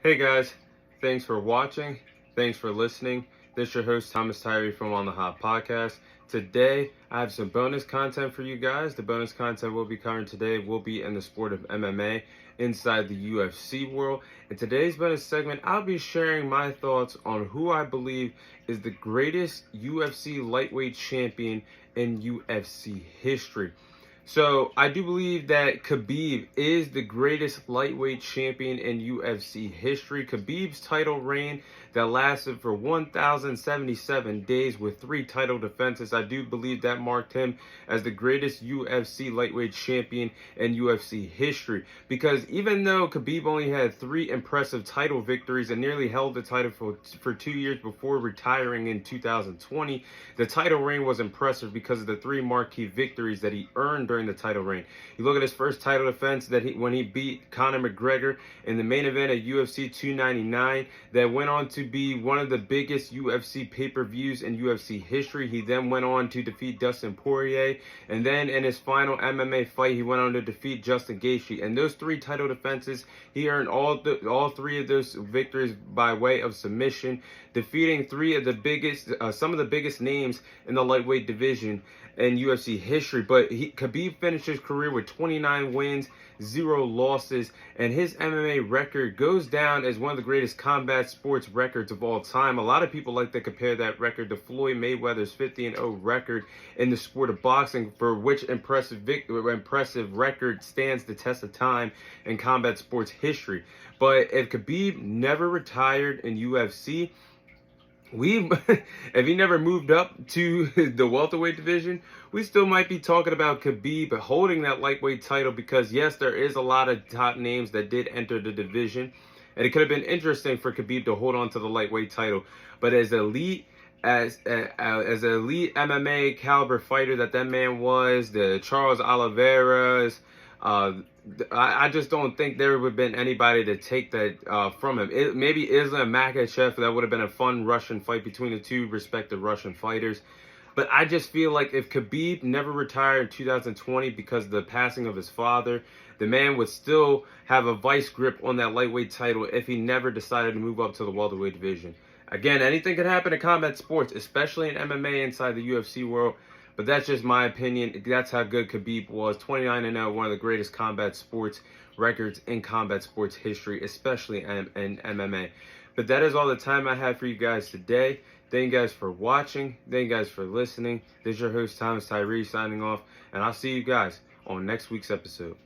Hey guys, thanks for watching. Thanks for listening. This is your host Thomas Tyree from On the Hot Podcast. Today I have some bonus content for you guys. The bonus content we'll be covering today will be in the sport of MMA inside the UFC world. In today's bonus segment, I'll be sharing my thoughts on who I believe is the greatest UFC lightweight champion in UFC history. So I do believe that Khabib is the greatest lightweight champion in UFC history. Khabib's title reign that lasted for 1,077 days with 3 title defenses. I do believe that marked him as the greatest UFC lightweight champion in UFC history. Because even though Khabib only had 3 impressive title victories and nearly held the title for 2 years before retiring in 2020, the title reign was impressive because of the 3 marquee victories that he earned during the title reign. You look at his first title defense when he beat Conor McGregor in the main event at UFC 299 that went on to be one of the biggest UFC pay-per-views in UFC history. He then went on to defeat Dustin Poirier, and then in his final MMA fight he went on to defeat Justin Gaethje. And those 3 title defenses, he earned all 3 of those victories by way of submission, defeating 3 of the biggest some of the biggest names in the lightweight division in UFC history. But Khabib finished his career with 29 wins, 0 losses, and his MMA record goes down as one of the greatest combat sports records of all time. A lot of people like to compare that record to Floyd Mayweather's 50-0 record in the sport of boxing, for which impressive record stands the test of time in combat sports history. But if Khabib never retired in UFC, if he never moved up to the welterweight division, we still might be talking about Khabib holding that lightweight title, because yes, there is a lot of top names that did enter the division, and it could have been interesting for Khabib to hold on to the lightweight title. But as elite as an elite MMA caliber fighter that man was, the Charles Oliveira's, I just don't think there would have been anybody to take that from him. Maybe Islam Makhachev, that would have been a fun Russian fight between the 2 respective Russian fighters. But I just feel like if Khabib never retired in 2020 because of the passing of his father, the man would still have a vice grip on that lightweight title if he never decided to move up to the welterweight division. Again, anything could happen in combat sports, especially in MMA inside the UFC world. But that's just my opinion. That's how good Khabib was. 29-0, one of the greatest combat sports records in combat sports history, especially in MMA. But that is all the time I have for you guys today. Thank you guys for watching. Thank you guys for listening. This is your host, Thomas Tyree, signing off. And I'll see you guys on next week's episode.